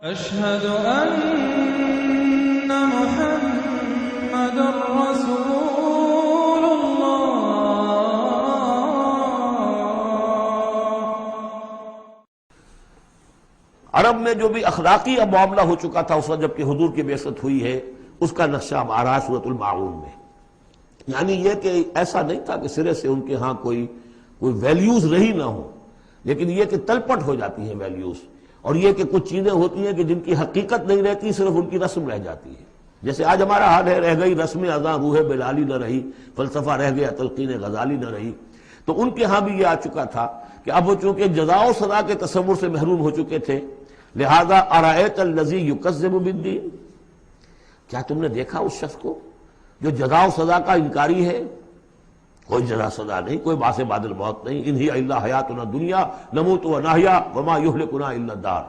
أشهد أن محمد رسول الله۔ عرب میں جو بھی اخلاقی اب معاملہ ہو چکا تھا اس وقت جب کہ حضور کی بعثت ہوئی ہے، اس کا نقشہ اب آ رہا ہے سورۃ الماعون میں۔ یعنی یہ کہ ایسا نہیں تھا کہ سرے سے ان کے ہاں کوئی ویلیوز رہی نہ ہو، لیکن یہ کہ تلپٹ ہو جاتی ہیں ویلیوز، اور یہ کہ کچھ چیزیں ہوتی ہیں کہ جن کی حقیقت نہیں رہتی، صرف ان کی رسم رہ جاتی ہے۔ جیسے آج ہمارا حال ہے، رہ گئی رسم اذاں روح بلالی نہ رہی، فلسفہ رہ گیا تلقین غزالی نہ رہی۔ تو ان کے ہاں بھی یہ آ چکا تھا کہ اب وہ چونکہ جزا و سزا کے تصور سے محروم ہو چکے تھے، لہذا ارأیت الذی یکذب بالدین، کیا تم نے دیکھا اس شخص کو جو جزا و سزا کا انکاری ہے؟ کوئی جزا سزا نہیں، کوئی باعث بعد الموت نہیں، ان ہی الا حیاتنا دنیا نموت و نحیا وما یہلکنا الا الدار۔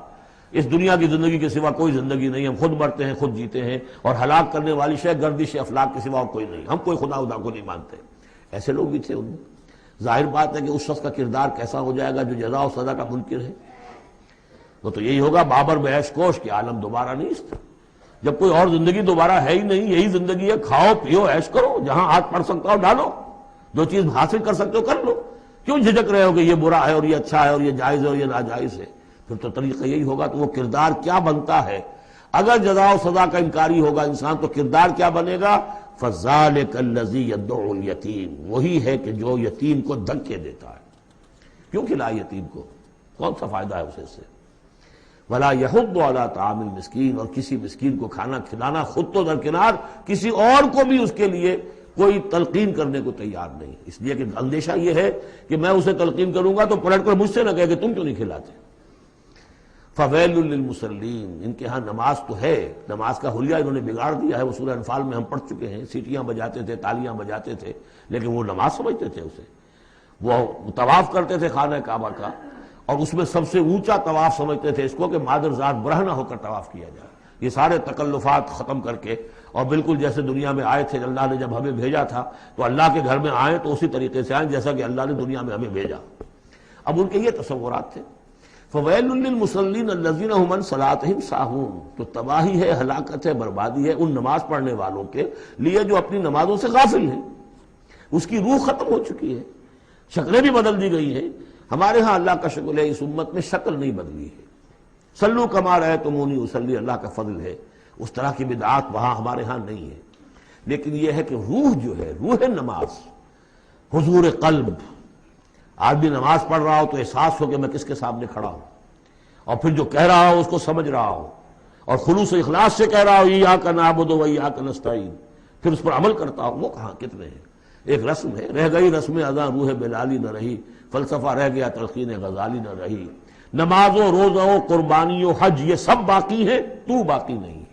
اس دنیا کی زندگی کے سوا کوئی زندگی نہیں، ہم خود مرتے ہیں خود جیتے ہیں، اور ہلاک کرنے والی شے گردش افلاک کے سوا اور کوئی نہیں، ہم کوئی خدا کو نہیں مانتے۔ ایسے لوگ بھی تھے ان میں۔ ظاہر بات ہے کہ اس شخص کا کردار کیسا ہو جائے گا جو جزا و سزا کا منکر ہے؟ وہ تو یہی ہوگا بابر بیش کوش کہ عالم دوبارہ نہیں اس طرح۔ جب کوئی اور زندگی دوبارہ ہے ہی نہیں، یہی زندگی ہے، کھاؤ پیو عیش کرو، جہاں ہاتھ پڑ سکتا ہو ڈالو، جو چیز حاصل کر سکتے ہو کر لو، کیوں جھجک رہے ہو کہ یہ برا ہے اور یہ اچھا ہے اور یہ جائز ہے اور یہ ناجائز ہے؟ پھر تو طریقہ یہی ہوگا۔ تو وہ کردار کیا بنتا ہے اگر جزا و سزا کا انکاری ہوگا انسان، تو کردار کیا بنے گا؟ فَذَلِكَ الَّذِي يَدُعُّ الْيَتِيمَ، وہی ہے کہ جو یتیم کو دھکے دیتا ہے۔ کیوں کھلائے یتیم کو؟ کون سا فائدہ ہے اسے سے؟ وَلَا يَحُضُّ عَلَىٰ طَعَامِ الْمِسْكِينِ، اور کسی مسکین کو کھانا کھلانا خود تو درکنار، کسی اور کو بھی اس کے لیے کوئی تلقین کرنے کو تیار نہیں، اس لیے کہ اندیشہ یہ ہے کہ میں اسے تلقین کروں گا تو پلٹ کر مجھ سے نہ کہے کہ تم کیوں نہیں کھلاتے۔ فَوَيْلٌ لِّلْمُصَلِّينَ، ان کے ہاں نماز تو ہے، نماز کا حلیہ انہوں نے بگاڑ دیا ہے۔ وہ سورہ انفال میں ہم پڑھ چکے ہیں، سیٹیاں بجاتے تھے، تالیاں بجاتے تھے، لیکن وہ نماز سمجھتے تھے اسے۔ وہ طواف کرتے تھے خانہ کعبہ کا، اور اس میں سب سے اونچا طواف سمجھتے تھے اس کو کہ مادر ذات برہنہ ہو کر طواف کیا جائے۔ یہ سارے تکلفات ختم کر کے، اور بالکل جیسے دنیا میں آئے تھے، اللہ نے جب ہمیں بھیجا تھا تو اللہ کے گھر میں آئیں تو اسی طریقے سے آئیں جیسا کہ اللہ نے دنیا میں ہمیں بھیجا۔ اب ان کے یہ تصورات تھے۔ فَوَيْلٌ لِّلْمُصَلِّينَ الَّذِينَ هُمْ عَنْ صَلَاتِهِمْ سَاهُونَ، تو تباہی ہے، ہلاکت ہے، بربادی ہے ان نماز پڑھنے والوں کے لیے جو اپنی نمازوں سے غافل ہیں۔ اس کی روح ختم ہو چکی ہے، شکلیں بھی بدل دی گئی ہیں۔ ہمارے ہاں اللہ کا شکر ہے اس امت میں شکل نہیں بدلی ہے۔ صلو کما رأیتمونی اصلی، اللہ کا فضل ہے، اس طرح کی بدعات وہاں ہمارے ہاں نہیں ہے۔ لیکن یہ ہے کہ روح جو ہے، روح نماز، حضور قلب، آدمی نماز پڑھ رہا ہو تو احساس ہو کہ میں کس کے سامنے کھڑا ہوں، اور پھر جو کہہ رہا ہو اس کو سمجھ رہا ہو، اور خلوص و اخلاص سے کہہ رہا ہو ایاک نعبد و ایاک نستعین، پھر اس پر عمل کرتا ہو، وہ کہاں کتنے ہیں؟ ایک رسم ہے، رہ گئی رسم اذاں روح بلالی نہ رہی، فلسفہ رہ گیا تلقین غزالی نہ رہی، نماز و روزہ و قربانی و حج یہ سب باقی ہیں، تو باقی نہیں۔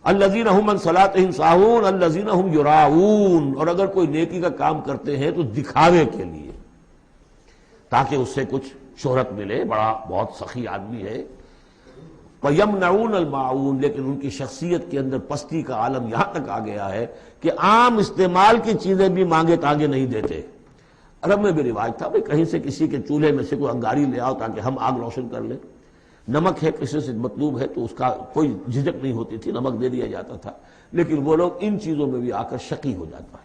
الذین هم عن صلاتهم ساہون الذین هم یراؤون، اور اگر کوئی نیکی کا کام کرتے ہیں تو دکھاوے کے لیے، تاکہ اس سے کچھ شہرت ملے، بڑا بہت سخی آدمی ہے۔ وَيَمْنَعُونَ الْمَاعُونَ، لیکن ان کی شخصیت کے اندر پستی کا عالم یہاں تک آ گیا ہے کہ عام استعمال کی چیزیں بھی مانگے تانگے نہیں دیتے۔ عرب میں بھی رواج تھا بھئی کہیں سے کسی کے چولہے میں سے کوئی انگاری لے آؤ تاکہ ہم آگ روشن کر لیں، نمک ہے کسی سے مطلوب ہے تو اس کا کوئی جھجک نہیں ہوتی تھی، نمک دے دیا جاتا تھا۔ لیکن وہ لوگ ان چیزوں میں بھی آ کر شقی ہو جاتا ہے۔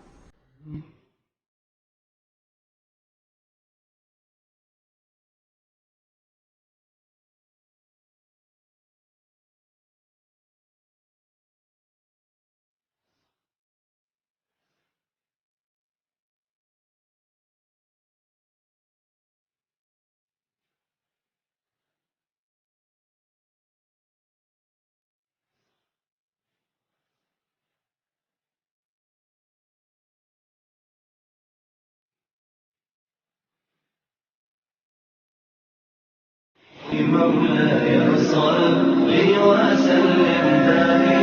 مولاي صل وسلم دائما